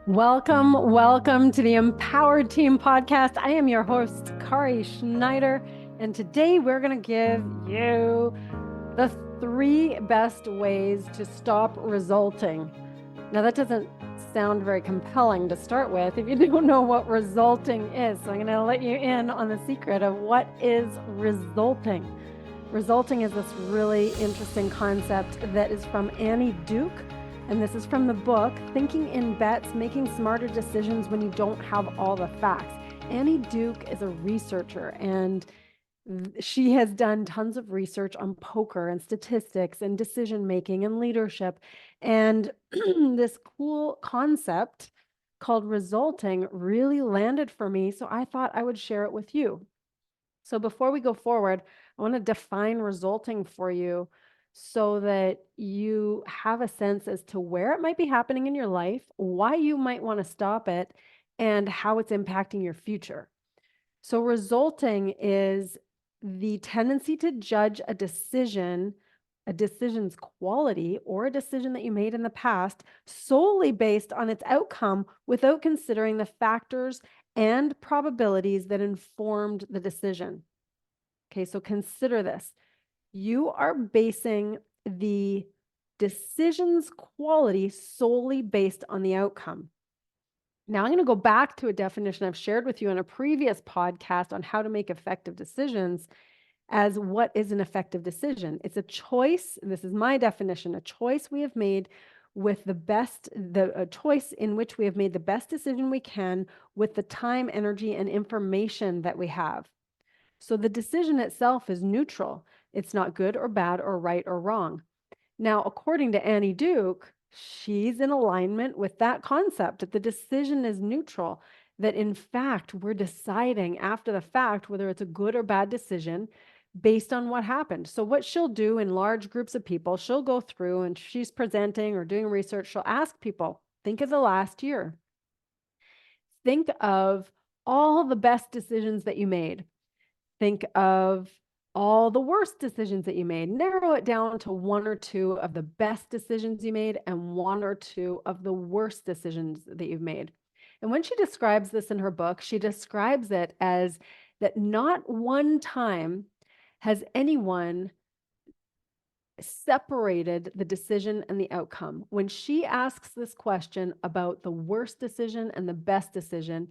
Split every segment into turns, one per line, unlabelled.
Welcome to the Empowered Team Podcast. I am your host, Kari Schneider, and today we're going to give you the 3 best ways to stop resulting. Now, that doesn't sound very compelling to start with if you don't know what resulting is. So I'm going to let you in on the secret of what is resulting. Resulting is this really interesting concept that is from Annie Duke. And this is from the book, Thinking in Bets, Making Smarter Decisions When You Don't Have All the Facts. Annie Duke is a researcher, and she has done tons of research on poker and statistics and decision-making and leadership. And this cool concept called resulting really landed for me, so I thought I would share it with you. So before we go forward, I want to define resulting for you so that you have a sense as to where it might be happening in your life, why you might want to stop it, and how it's impacting your future. So resulting is the tendency to judge a decision's quality or a decision that you made in the past solely based on its outcome without considering the factors and probabilities that informed the decision. Okay, so consider this. You are basing the decision's quality solely based on the outcome. Now, I'm going to go back to a definition I've shared with you in a previous podcast on how to make effective decisions as what is an effective decision. It's a choice, and this is my definition, a choice we have made with a choice in which we have made the best decision we can with the time, energy, and information that we have. So the decision itself is neutral. It's not good or bad or right or wrong. Now, according to Annie Duke, she's in alignment with that concept that the decision is neutral, that in fact, we're deciding after the fact whether it's a good or bad decision based on what happened. So what she'll do in large groups of people, she'll go through and she's presenting or doing research, she'll ask people, think of the last year. Think of all the best decisions that you made. Think of all the worst decisions that you made. Narrow it down to 1 or 2 of the best decisions you made and 1 or 2 of the worst decisions that you've made. And when she describes this in her book, she describes it as that not one time has anyone separated the decision and the outcome. When she asks this question about the worst decision and the best decision,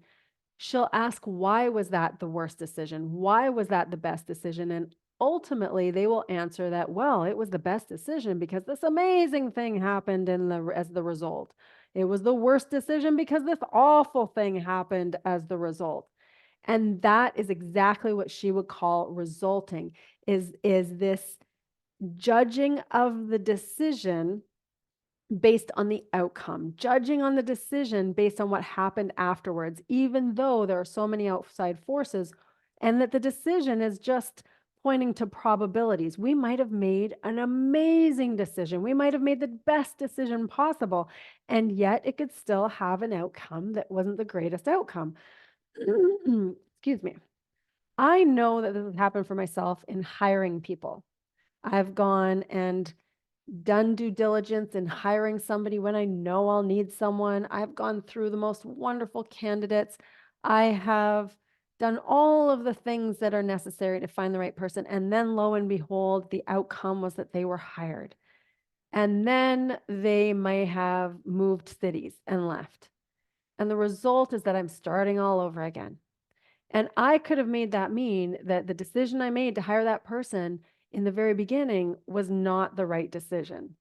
she'll ask, why was that the worst decision? Why was that the best decision? And ultimately, they will answer that, well, it was the best decision because this amazing thing happened as the result. It was the worst decision because this awful thing happened as the result. And that is exactly what she would call resulting, is this judging of the decision based on the outcome, judging on the decision based on what happened afterwards, even though there are so many outside forces, and that the decision is just pointing to probabilities. We might have made an amazing decision. We might have made the best decision possible, and yet it could still have an outcome that wasn't the greatest outcome. Excuse me. I know that this has happened for myself in hiring people. I've gone and done due diligence in hiring somebody when I know I'll need someone. I've gone through the most wonderful candidates. I have done all of the things that are necessary to find the right person. And then lo and behold, the outcome was that they were hired. And then they may have moved cities and left. And the result is that I'm starting all over again. And I could have made that mean that the decision I made to hire that person in the very beginning was not the right decision.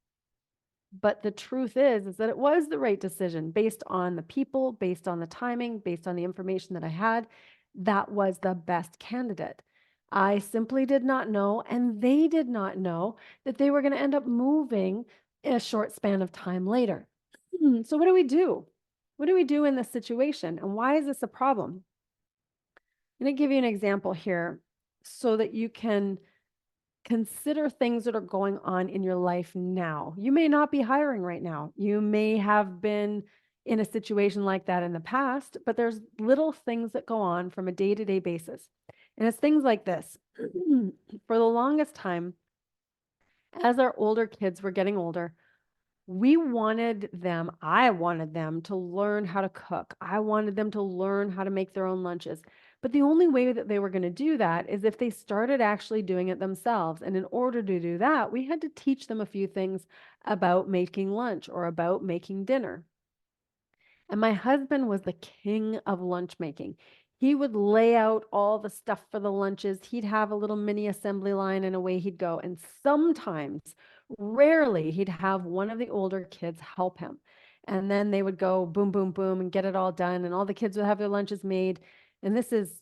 But the truth is that it was the right decision based on the people, based on the timing, based on the information that I had. That was the best candidate. I simply did not know, and they did not know, that they were going to end up moving in a short span of time later. So what do we do? What do we do in this situation? And why is this a problem? I'm going to give you an example here so that you can consider things that are going on in your life now. You may not be hiring right now. You may have been in a situation like that in the past, but there's little things that go on from a day-to-day basis. And it's things like this. For the longest time, as our older kids were getting older, I wanted them to learn how to cook. I wanted them to learn how to make their own lunches. But the only way that they were going to do that is if they started actually doing it themselves. And in order to do that, we had to teach them a few things about making lunch or about making dinner. And my husband was the king of lunch making. He would lay out all the stuff for the lunches. He'd have a little mini assembly line and away he'd go. And sometimes, rarely, he'd have one of the older kids help him. And then they would go boom, boom, boom and get it all done. And all the kids would have their lunches made. And this is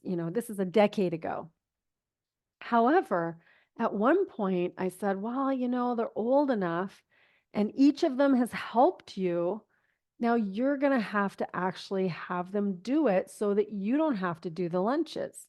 a decade ago. However, at one point I said, well, they're old enough and each of them has helped you. Now you're going to have to actually have them do it so that you don't have to do the lunches.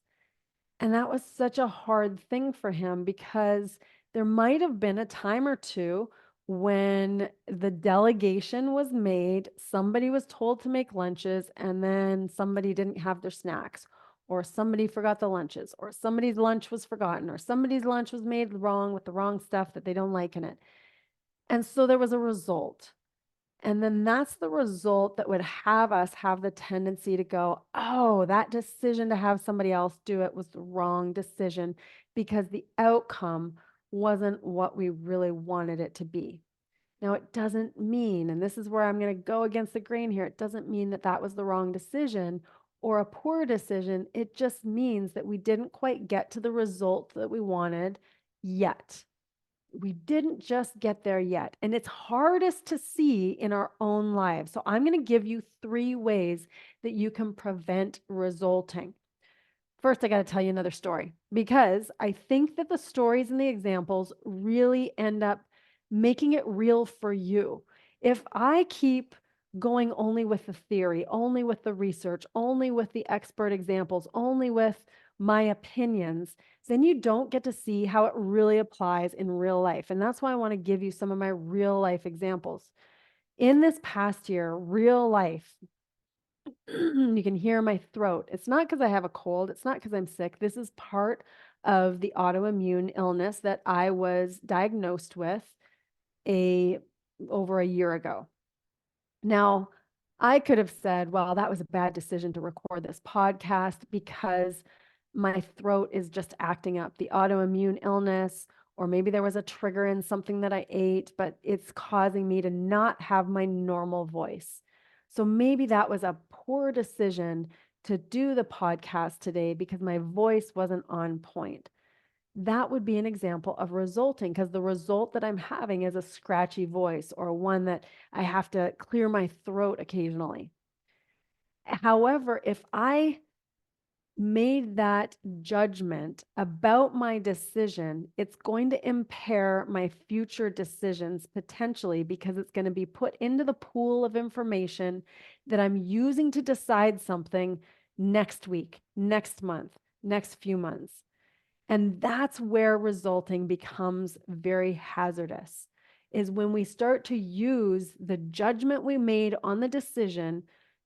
And that was such a hard thing for him because there might have been a time or two when the delegation was made, somebody was told to make lunches, and then somebody didn't have their snacks, or somebody forgot the lunches, or somebody's lunch was forgotten, or somebody's lunch was made wrong with the wrong stuff that they don't like in it. And so there was a result. And then that's the result that would have us have the tendency to go, oh, that decision to have somebody else do it was the wrong decision because the outcome wasn't what we really wanted it to be. Now, it doesn't mean, and this is where I'm going to go against the grain here, it doesn't mean that that was the wrong decision or a poor decision. It just means that we didn't quite get to the result that we wanted yet. We didn't just get there yet. And it's hardest to see in our own lives. So I'm going to give you 3 ways that you can prevent resulting. First, I got to tell you another story because I think that the stories and the examples really end up making it real for you. If I keep going only with the theory, only with the research, only with the expert examples, only with my opinions, then you don't get to see how it really applies in real life. And that's why I want to give you some of my real life examples. In this past year, real life, you can hear my throat. It's not because I have a cold. It's not because I'm sick. This is part of the autoimmune illness that I was diagnosed with over a year ago. Now, I could have said, well, that was a bad decision to record this podcast because my throat is just acting up, the autoimmune illness, or maybe there was a trigger in something that I ate, but it's causing me to not have my normal voice. So maybe that was a poor decision to do the podcast today because my voice wasn't on point. That would be an example of resulting because the result that I'm having is a scratchy voice or one that I have to clear my throat occasionally. However, if I made that judgment about my decision, it's going to impair my future decisions potentially because it's going to be put into the pool of information that I'm using to decide something next week, next month, next few months. And that's where resulting becomes very hazardous, is when we start to use the judgment we made on the decision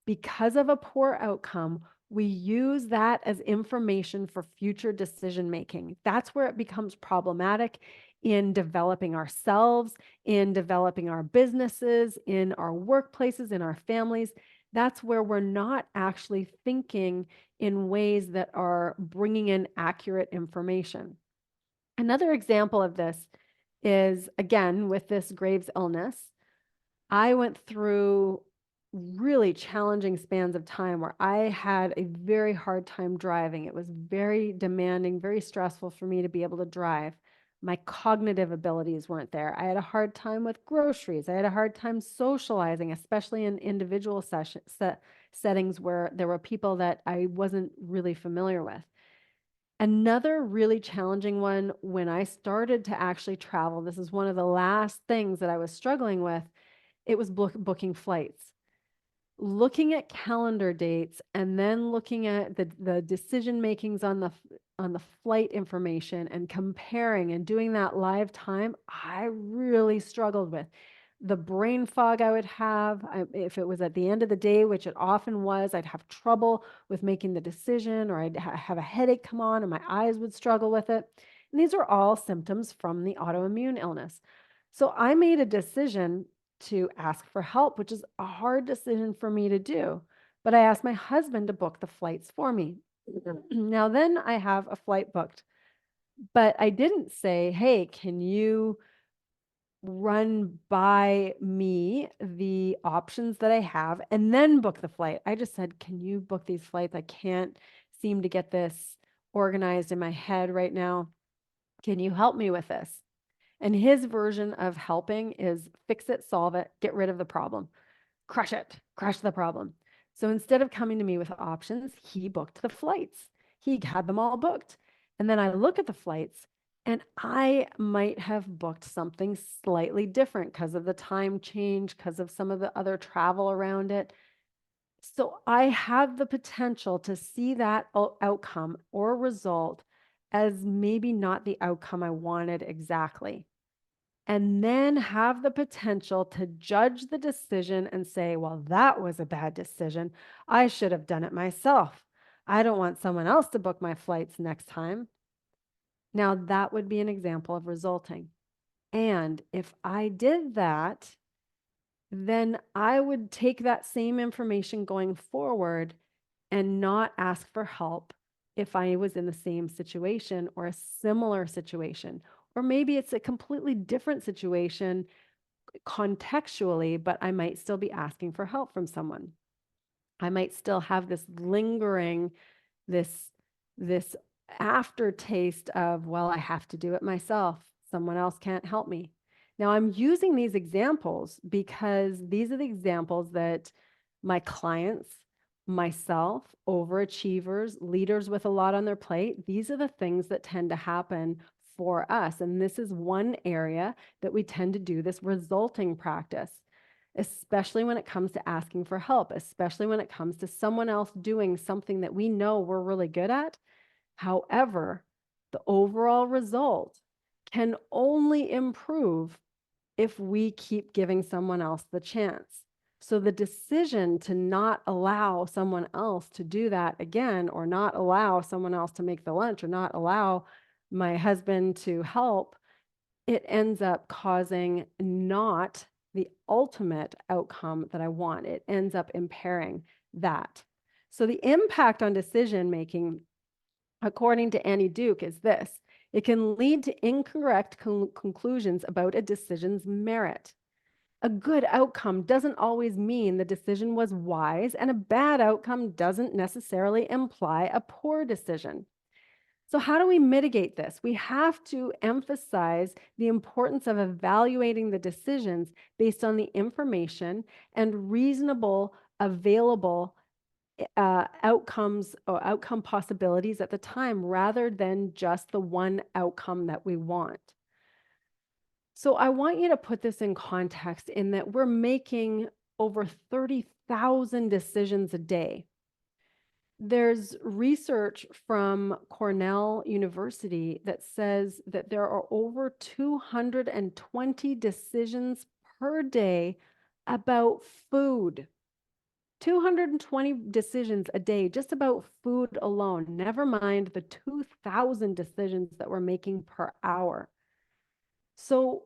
because of a poor outcome. We use that as information for future decision making. That's where it becomes problematic in developing ourselves, in developing our businesses, in our workplaces, in our families. That's where we're not actually thinking in ways that are bringing in accurate information. Another example of this is, again, with this Graves' illness, I went through really challenging spans of time where I had a very hard time driving. It was very demanding, very stressful for me to be able to drive. My cognitive abilities weren't there. I had a hard time with groceries. I had a hard time socializing, especially in individual settings where there were people that I wasn't really familiar with. Another really challenging one when I started to actually travel, this is one of the last things that I was struggling with, it was booking flights. Looking at calendar dates and then looking at the decision makings on the flight information and comparing and doing that live time, I really struggled with the brain fog I would have. If it was at the end of the day, which it often was, I'd have trouble with making the decision, or I'd have a headache come on and my eyes would struggle with it. And these are all symptoms from the autoimmune illness. So I made a decision to ask for help, which is a hard decision for me to do. But I asked my husband to book the flights for me. Now, then I have a flight booked, but I didn't say, hey, can you run by me the options that I have and then book the flight? I just said, can you book these flights? I can't seem to get this organized in my head right now. Can you help me with this? And his version of helping is fix it, solve it, get rid of the problem, crush it, crush the problem. So instead of coming to me with options, he booked the flights. He had them all booked. And then I look at the flights and I might have booked something slightly different because of the time change, because of some of the other travel around it. So I have the potential to see that outcome or result as maybe not the outcome I wanted exactly, and then have the potential to judge the decision and say, well, that was a bad decision. I should have done it myself. I don't want someone else to book my flights next time. Now, that would be an example of resulting. And if I did that, then I would take that same information going forward and not ask for help if I was in the same situation or a similar situation. Or maybe it's a completely different situation contextually, but I might still be asking for help from someone. I might still have this lingering, this this aftertaste of, well, I have to do it myself. Someone else can't help me. Now, I'm using these examples because these are the examples that my clients, myself, overachievers, leaders with a lot on their plate, these are the things that tend to happen for us. And this is one area that we tend to do this resulting practice, especially when it comes to asking for help, especially when it comes to someone else doing something that we know we're really good at. However, the overall result can only improve if we keep giving someone else the chance. So the decision to not allow someone else to do that again, or not allow someone else to make the lunch, or not allow my husband to help, it ends up causing not the ultimate outcome that I want. It ends up impairing that. So the impact on decision making, according to Annie Duke, is this: it can lead to incorrect conclusions about a decision's merit. A good outcome doesn't always mean the decision was wise, and a bad outcome doesn't necessarily imply a poor decision. So how do we mitigate this? We have to emphasize the importance of evaluating the decisions based on the information and reasonable available outcomes or outcome possibilities at the time, rather than just the one outcome that we want. So I want you to put this in context in that we're making over 30,000 decisions a day. There's research from Cornell University that says that there are over 220 decisions per day about food. 220 decisions a day just about food alone, never mind the 2,000 decisions that we're making per hour. So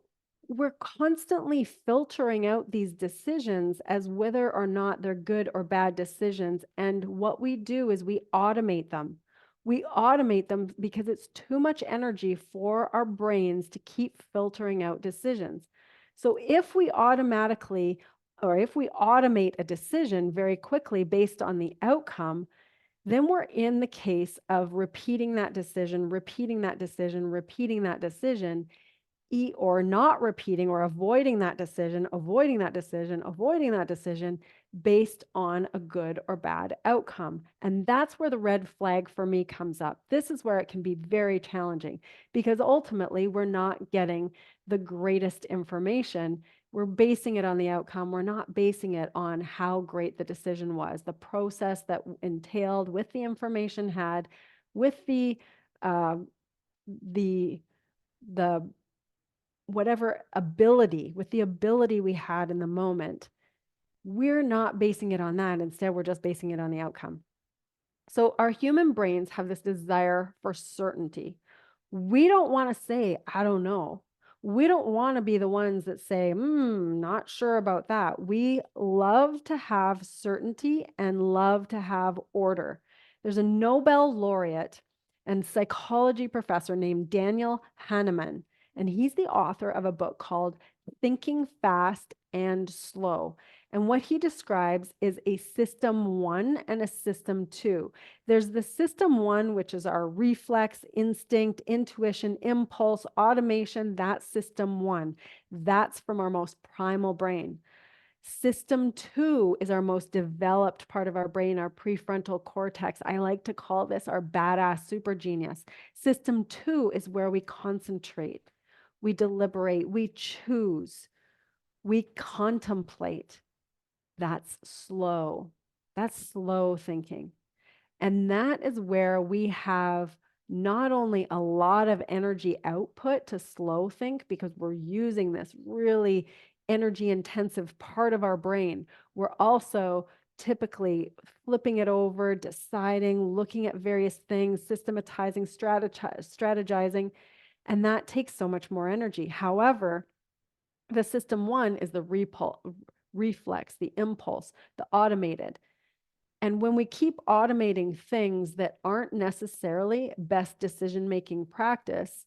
we're constantly filtering out these decisions as whether or not they're good or bad decisions. And what we do is we automate them. We automate them because it's too much energy for our brains to keep filtering out decisions. So if we automatically, or if we automate a decision very quickly based on the outcome, then we're in the case of repeating that decision, repeating that decision, repeating that decision, or not repeating or avoiding that decision, avoiding that decision, avoiding that decision based on a good or bad outcome. And that's where the red flag for me comes up. This is where it can be very challenging because ultimately we're not getting the greatest information. We're basing it on the outcome. We're not basing it on how great the decision was, the process that entailed with the information had, with the whatever ability, with the ability we had in the moment. We're not basing it on that. Instead, we're just basing it on the outcome. So our human brains have this desire for certainty. We don't want to say, I don't know. We don't want to be the ones that say, not sure about that. We love to have certainty and love to have order. There's a Nobel laureate and psychology professor named Daniel Kahneman, and he's the author of a book called Thinking Fast and Slow. And what he describes is a system 1 and a system 2. There's the system 1, which is our reflex, instinct, intuition, impulse, automation. That's system 1. That's from our most primal brain. System 2 is our most developed part of our brain, our prefrontal cortex. I like to call this our badass super genius. System 2 is where we concentrate, we deliberate, we choose, we contemplate. That's slow. That's slow thinking. And that is where we have not only a lot of energy output to slow think because we're using this really energy intensive part of our brain, we're also typically flipping it over, deciding, looking at various things, systematizing, strategizing, and that takes so much more energy. However, the system 1 is the reflex, the impulse, the automated. And when we keep automating things that aren't necessarily best decision-making practice,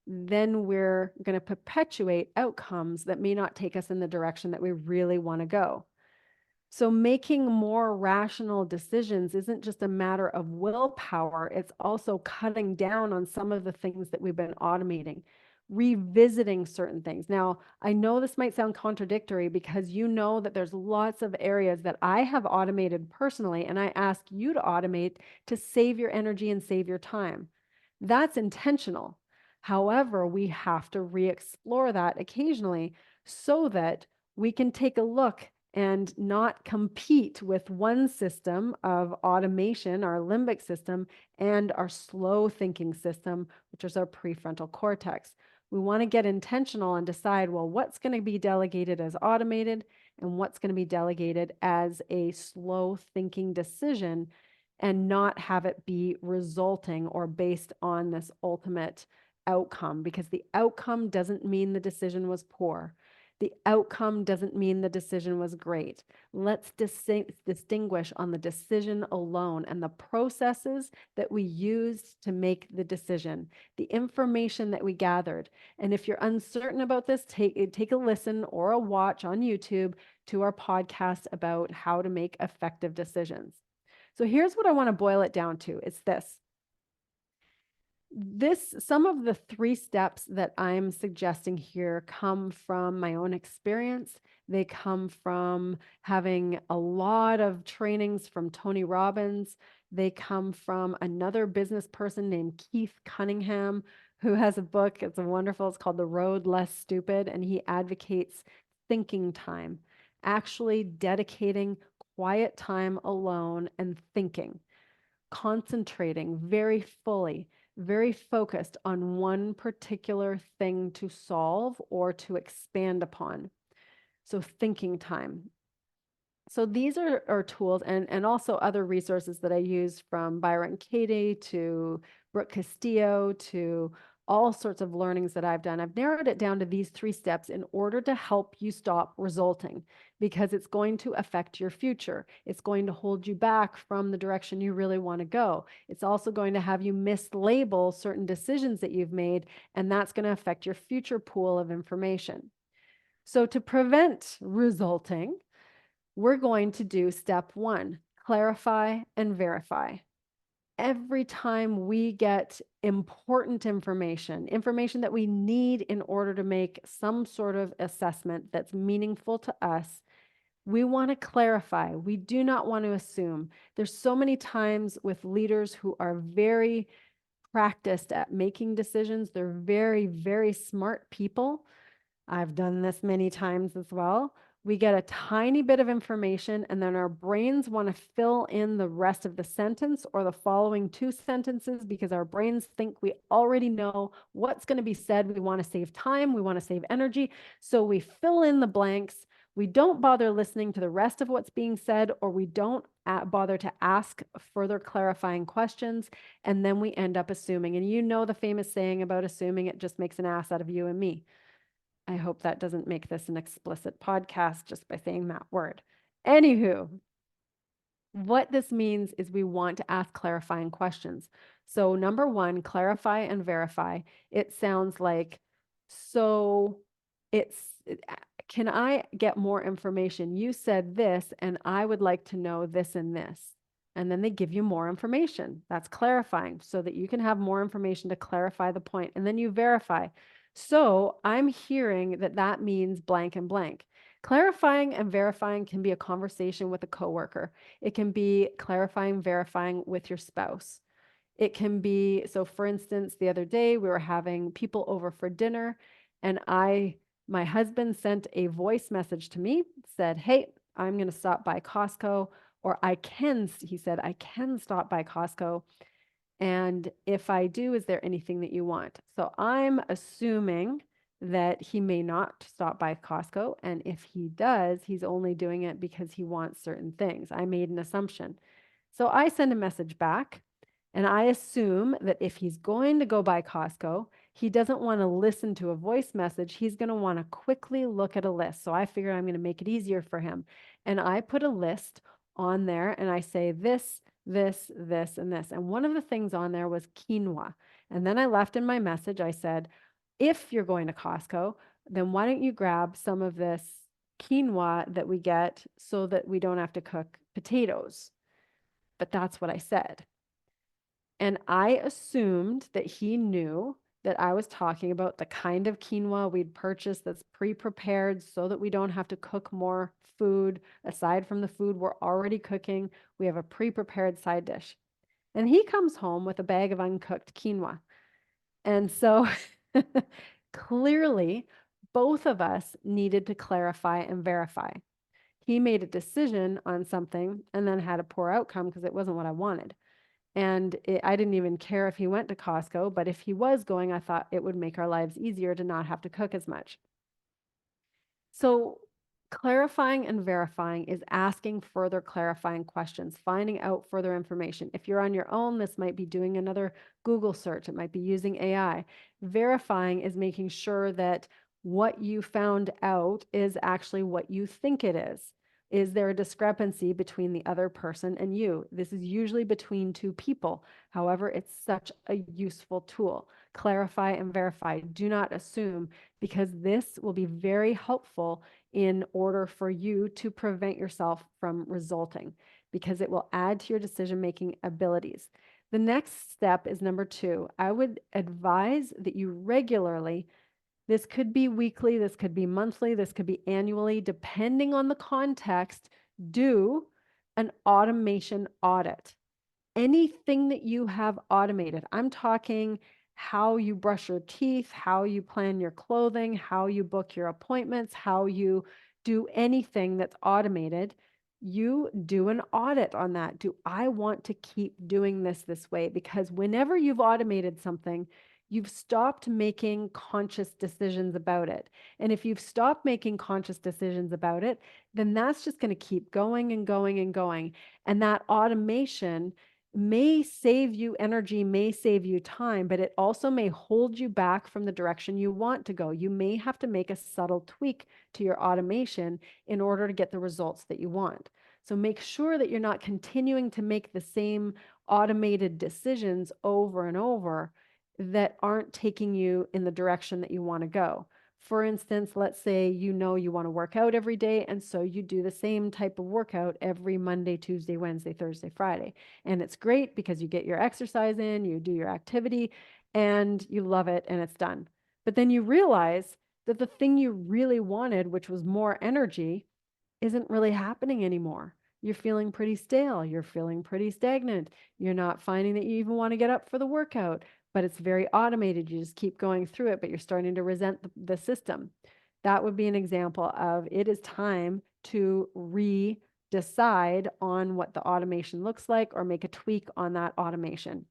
then we're going to perpetuate outcomes that may not take us in the direction that we really want to go. So making more rational decisions isn't just a matter of willpower, it's also cutting down on some of the things that we've been automating, revisiting certain things. Now, I know this might sound contradictory because you know that there's lots of areas that I have automated personally, and I ask you to automate to save your energy and save your time. That's intentional. However, we have to re-explore that occasionally so that we can take a look and not compete with one system of automation, our limbic system, and our slow thinking system, which is our prefrontal cortex. We want to get intentional and decide, well, what's going to be delegated as automated and what's going to be delegated as a slow thinking decision, and not have it be resulting or based on this ultimate outcome, because the outcome doesn't mean the decision was poor. The outcome doesn't mean the decision was great. Let's distinguish on the decision alone and the processes that we used to make the decision, the information that we gathered. And if you're uncertain about this, take a listen or a watch on YouTube to our podcast about how to make effective decisions. So here's what I want to boil it down to. It's this. Some of the 3 steps that I'm suggesting here come from my own experience. They come from having a lot of trainings from Tony Robbins. They come from another business person named Keith Cunningham, who has a book. It's wonderful. It's called The Road Less Stupid, and he advocates thinking time, actually dedicating quiet time alone and thinking, concentrating very fully, very focused on one particular thing to solve or to expand upon. So thinking time. So these are tools and also other resources that I use, from Byron Katie to Brooke Castillo to all sorts of learnings that I've done. I've narrowed it down to these 3 steps in order to help you stop resulting, because it's going to affect your future. It's going to hold you back from the direction you really want to go. It's also going to have you mislabel certain decisions that you've made, and that's going to affect your future pool of information. So to prevent resulting, we're going to do step 1, clarify and verify. Every time we get important information that we need in order to make some sort of assessment that's meaningful to us, we want to clarify. We do not want to assume. There's so many times with leaders who are very practiced at making decisions. They're very, very smart people. I've done this many times as well. We get a tiny bit of information, and then our brains want to fill in the rest of the sentence or the following 2 sentences because our brains think we already know what's going to be said. We want to save time. We want to save energy. So we fill in the blanks. We don't bother listening to the rest of what's being said, or we don't bother to ask further clarifying questions. And then we end up assuming. And you know the famous saying about assuming, it just makes an ass out of you and me. I hope that doesn't make this an explicit podcast just by saying that word. Anywho, what this means is we want to ask clarifying questions. So, number one, clarify and verify. It sounds like, so it's, can I get more information? You said this, and I would like to know this and this. And then they give you more information. That's clarifying so that you can have more information to clarify the point. And then you verify. So, I'm hearing that that means blank and blank. Clarifying and verifying can be a conversation with a coworker. It can be clarifying, verifying with your spouse. It can be, so for instance, the other day we were having people over for dinner, and my husband sent a voice message to me, said, "Hey, I'm going to stop by Costco," or he said, "I can stop by Costco. And if I do, is there anything that you want?" So I'm assuming that he may not stop by Costco. And if he does, he's only doing it because he wants certain things. I made an assumption. So I send a message back, and I assume that if he's going to go by Costco, he doesn't want to listen to a voice message. He's going to want to quickly look at a list. So I figure I'm going to make it easier for him. And I put a list on there, and I say this, this, and this. And one of the things on there was quinoa. And then I left in my message, I said, if you're going to Costco, then why don't you grab some of this quinoa that we get so that we don't have to cook potatoes? But that's what I said. And I assumed that he knew that I was talking about the kind of quinoa we'd purchased that's pre-prepared so that we don't have to cook more food. Aside from the food we're already cooking, we have a pre-prepared side dish. And he comes home with a bag of uncooked quinoa. And so clearly, both of us needed to clarify and verify. He made a decision on something and then had a poor outcome because it wasn't what I wanted. And I didn't even care if he went to Costco, but if he was going, I thought it would make our lives easier to not have to cook as much. So clarifying and verifying is asking further clarifying questions, finding out further information. If you're on your own, this might be doing another Google search. It might be using AI. Verifying is making sure that what you found out is actually what you think it is. Is there a discrepancy between the other person and you? This is usually between two people. However, it's such a useful tool. Clarify and verify. Do not assume, because this will be very helpful in order for you to prevent yourself from resulting, because it will add to your decision-making abilities. The next step is number 2. I would advise that you regularly, this could be weekly, this could be monthly, this could be annually, depending on the context, do an automation audit. Anything that you have automated. I'm talking how you brush your teeth, how you plan your clothing, how you book your appointments, how you do anything that's automated. You do an audit on that. Do I want to keep doing this way? Because whenever you've automated something, you've stopped making conscious decisions about it. And if you've stopped making conscious decisions about it, then that's just going to keep going and going and going. And that automation may save you energy, may save you time, but it also may hold you back from the direction you want to go. You may have to make a subtle tweak to your automation in order to get the results that you want. So make sure that you're not continuing to make the same automated decisions over and over that aren't taking you in the direction that you want to go. For instance, let's say you know you want to work out every day, and so you do the same type of workout every Monday, Tuesday, Wednesday, Thursday, Friday. And it's great because you get your exercise in, you do your activity, and you love it, and it's done. But then you realize that the thing you really wanted, which was more energy, isn't really happening anymore. You're feeling pretty stale. You're feeling pretty stagnant. You're not finding that you even want to get up for the workout, but it's very automated. You just keep going through it, but you're starting to resent the system. That would be an example of it is time to decide on what the automation looks like or make a tweak on that automation.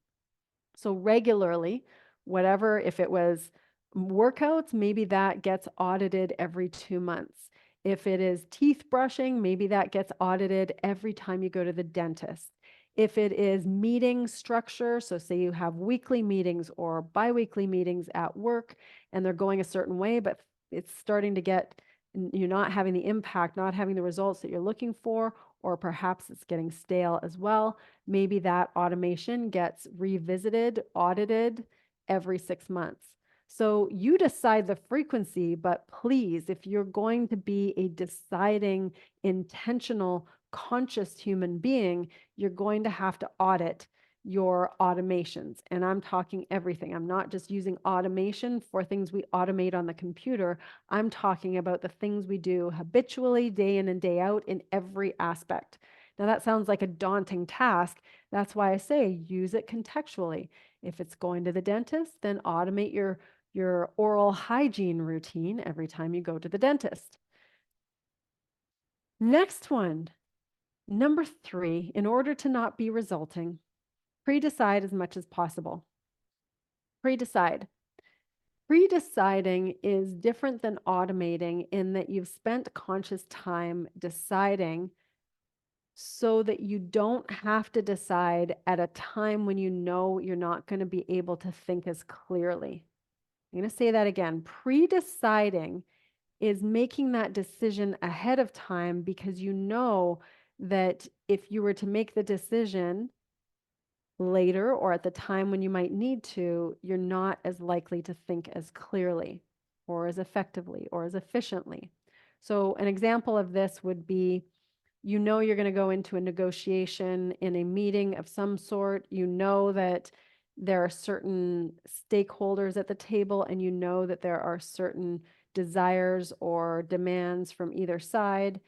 So regularly, whatever, if it was workouts, maybe that gets audited every 2 months. If it is teeth brushing, maybe that gets audited every time you go to the dentist. If it is meeting structure, so say you have weekly meetings or biweekly meetings at work and they're going a certain way, but it's starting to get, you're not having the impact, not having the results that you're looking for, or perhaps it's getting stale as well. Maybe that automation gets revisited, audited every 6 months. So you decide the frequency, but please, if you're going to be a deciding, intentional, conscious human being, you're going to have to audit your automations. And I'm talking everything. I'm not just using automation for things we automate on the computer. I'm talking about the things we do habitually, day in and day out, in every aspect. Now, that sounds like a daunting task. That's why I say use it contextually. If it's going to the dentist, then automate your oral hygiene routine every time you go to the dentist. Next one, number 3, in order to not be resulting, pre-decide as much as possible. Pre-decide. Pre-deciding is different than automating in that you've spent conscious time deciding so that you don't have to decide at a time when you know you're not going to be able to think as clearly. I'm going to say that again. Pre-deciding is making that decision ahead of time because you know that if you were to make the decision later or at the time when you might need to, you're not as likely to think as clearly or as effectively or as efficiently. So, an example of this would be you know you're going to go into a negotiation in a meeting of some sort. You know that there are certain stakeholders at the table, and you know that there are certain desires or demands from either side.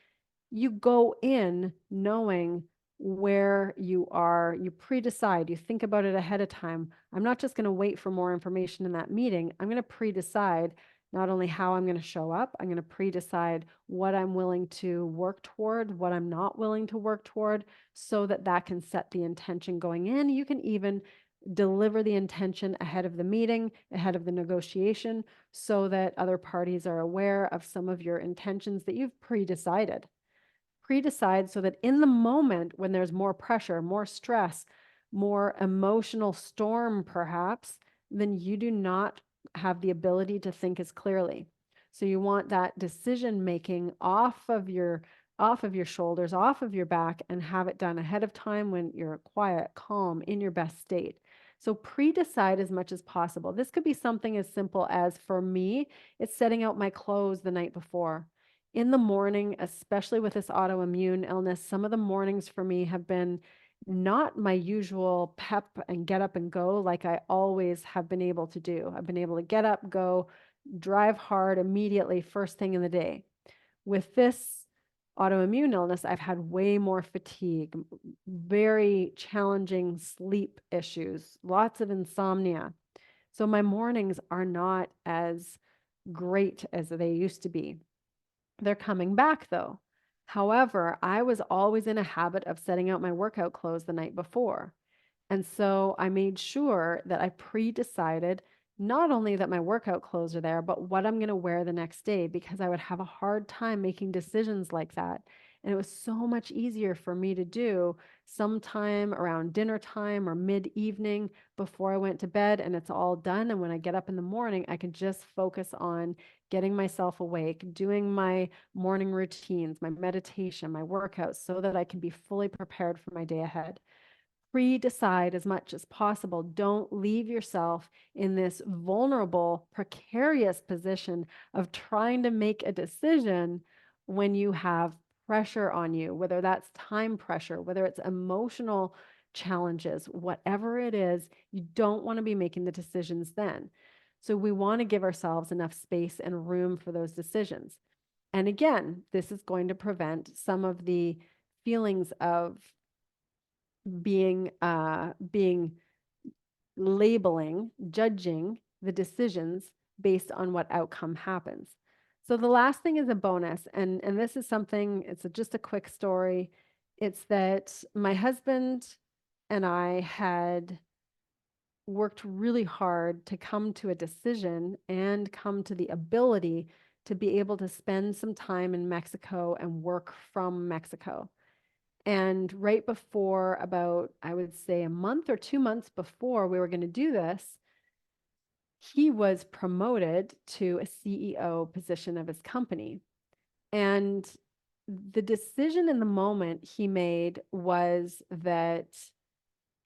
You go in knowing where you are, you pre-decide, you think about it ahead of time. I'm not just going to wait for more information in that meeting. I'm going to pre-decide not only how I'm going to show up, I'm going to pre-decide what I'm willing to work toward, what I'm not willing to work toward, so that that can set the intention going in. You can even deliver the intention ahead of the meeting, ahead of the negotiation, so that other parties are aware of some of your intentions that you've pre-decided. Pre-decide so that in the moment when there's more pressure, more stress, more emotional storm, perhaps, then you do not have the ability to think as clearly. So you want that decision making off of your shoulders, off of your back, and have it done ahead of time when you're quiet, calm, in your best state. So pre-decide as much as possible. This could be something as simple as, for me, it's setting out my clothes the night before. In the morning, especially with this autoimmune illness, some of the mornings for me have been not my usual pep and get up and go like I always have been able to do. I've been able to get up, go, drive hard immediately, first thing in the day. With this autoimmune illness, I've had way more fatigue, very challenging sleep issues, lots of insomnia. So my mornings are not as great as they used to be. They're coming back though. However, I was always in a habit of setting out my workout clothes the night before. And so I made sure that I pre-decided not only that my workout clothes are there, but what I'm going to wear the next day, because I would have a hard time making decisions like that. And it was so much easier for me to do sometime around dinner time or mid-evening before I went to bed, and it's all done. And when I get up in the morning, I can just focus on getting myself awake, doing my morning routines, my meditation, my workouts, so that I can be fully prepared for my day ahead. Pre-decide as much as possible. Don't leave yourself in this vulnerable, precarious position of trying to make a decision when you have pressure on you, whether that's time pressure, whether it's emotional challenges, whatever it is, you don't want to be making the decisions then. So we want to give ourselves enough space and room for those decisions. And again, this is going to prevent some of the feelings of being labeling, judging the decisions based on what outcome happens. So the last thing is a bonus, and this is something, it's just a quick story. It's that my husband and I had worked really hard to come to a decision and come to the ability to be able to spend some time in Mexico and work from Mexico. And right before, about, I would say, a month or 2 months before we were going to do this, he was promoted to a CEO position of his company. And the decision in the moment he made was that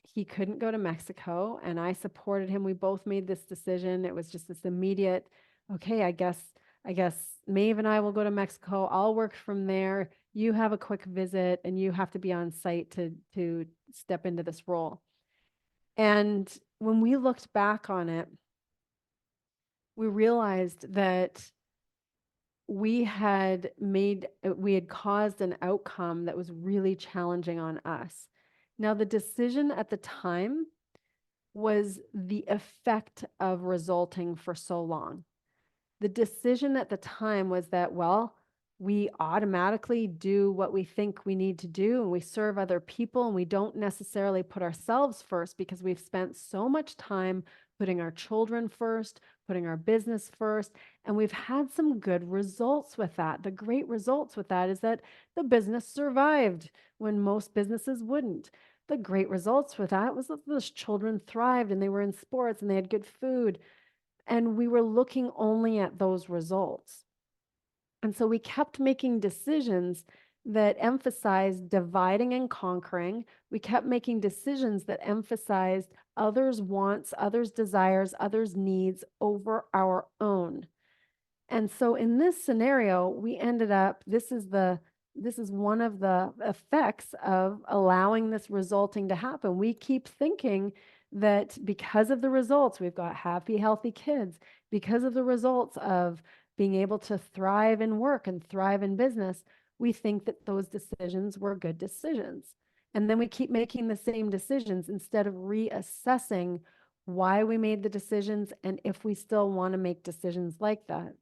he couldn't go to Mexico, and I supported him. We both made this decision. It was just this immediate, okay, I guess Maeve and I will go to Mexico. I'll work from there. You have a quick visit and you have to be on site to step into this role. And when we looked back on it, we realized that we had caused an outcome that was really challenging on us. Now, the decision at the time was the effect of resulting for so long. The decision at the time was that, well, we automatically do what we think we need to do and we serve other people and we don't necessarily put ourselves first because we've spent so much time putting our children first, putting our business first, and we've had some good results with that. The great results with that is that the business survived when most businesses wouldn't. The great results with that was that those children thrived and they were in sports and they had good food. And we were looking only at those results. And so we kept making decisions that emphasized dividing and conquering. We kept making decisions that emphasized others' wants, others' desires, others' needs over our own. And so in this scenario, we ended up, this is one of the effects of allowing this resulting to happen. We keep thinking that because of the results, we've got happy, healthy kids, because of the results of being able to thrive in work and thrive in business, we think that those decisions were good decisions. And then we keep making the same decisions instead of reassessing why we made the decisions and if we still want to make decisions like that.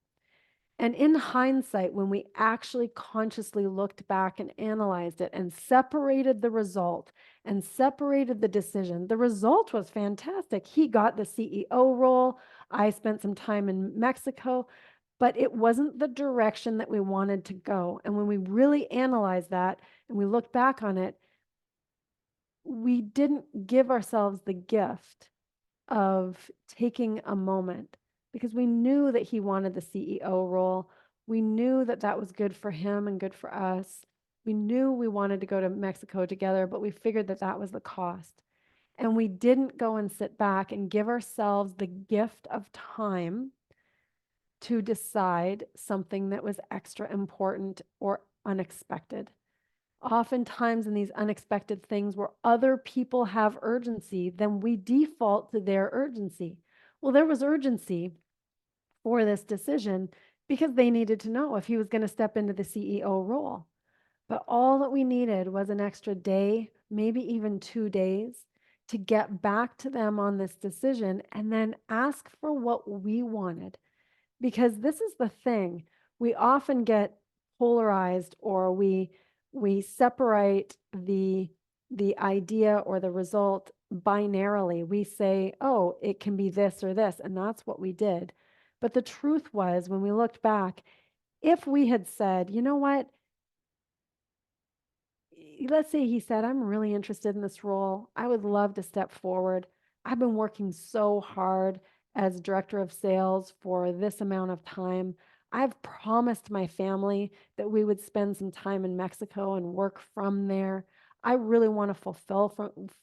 And in hindsight, when we actually consciously looked back and analyzed it and separated the result and separated the decision, the result was fantastic. He got the CEO role. I spent some time in Mexico, but it wasn't the direction that we wanted to go. And when we really analyzed that and we looked back on it, we didn't give ourselves the gift of taking a moment because we knew that he wanted the CEO role. We knew that that was good for him and good for us. We knew we wanted to go to Mexico together, but we figured that that was the cost. And we didn't go and sit back and give ourselves the gift of time to decide something that was extra important or unexpected. Oftentimes in these unexpected things where other people have urgency, then we default to their urgency. Well, there was urgency for this decision because they needed to know if he was going to step into the CEO role. But all that we needed was an extra day, maybe even 2 days, to get back to them on this decision and then ask for what we wanted. Because this is the thing, we often get polarized or we separate the idea or the result binarily. We say, oh, it can be this or this, and that's what we did. But the truth was, when we looked back, if we had said, you know what, let's say he said, I'm really interested in this role. I would love to step forward. I've been working so hard as director of sales for this amount of time. I've promised my family that we would spend some time in Mexico and work from there. I really want to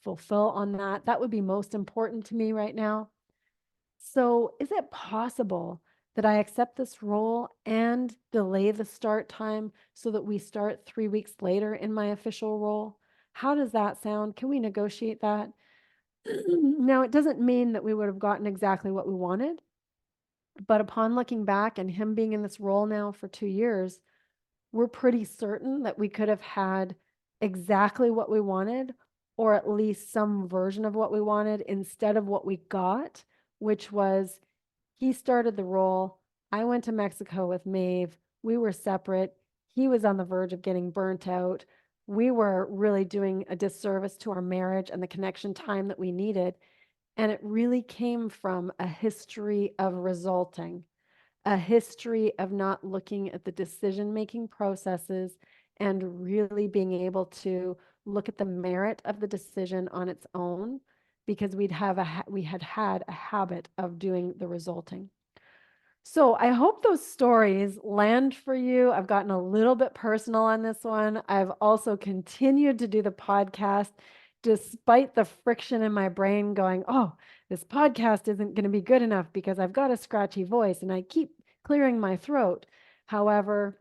fulfill on that. That would be most important to me right now. So is it possible that I accept this role and delay the start time so that we start 3 weeks later in my official role? How does that sound? Can we negotiate that? Now, it doesn't mean that we would have gotten exactly what we wanted, but upon looking back and him being in this role now for 2 years, we're pretty certain that we could have had exactly what we wanted, or at least some version of what we wanted instead of what we got, which was he started the role. I went to Mexico with Maeve. We were separate. He was on the verge of getting burnt out. We were really doing a disservice to our marriage and the connection time that we needed. And it really came from a history of resulting, a history of not looking at the decision-making processes and really being able to look at the merit of the decision on its own, because we had had a habit of doing the resulting. So I hope those stories land for you. I've gotten a little bit personal on this one. I've also continued to do the podcast despite the friction in my brain going, oh, this podcast isn't going to be good enough because I've got a scratchy voice and I keep clearing my throat. However,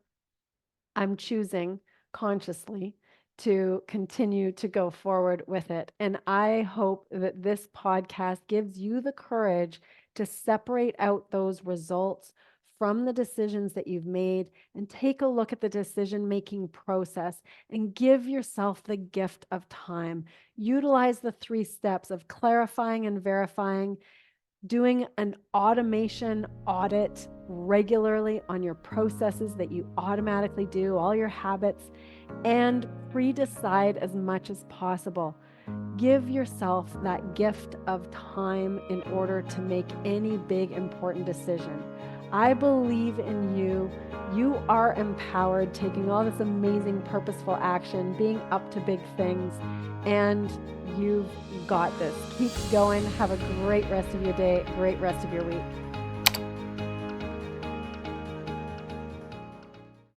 I'm choosing consciously to continue to go forward with it. And I hope that this podcast gives you the courage to separate out those results from the decisions that you've made and take a look at the decision-making process and give yourself the gift of time. Utilize the 3 steps of clarifying and verifying, doing an automation audit regularly on your processes that you automatically do, all your habits, and pre-decide as much as possible. Give yourself that gift of time in order to make any big, important decision. I believe in you. You are empowered, taking all this amazing, purposeful action, being up to big things, and you've got this. Keep going. Have a great rest of your day, great rest of your week.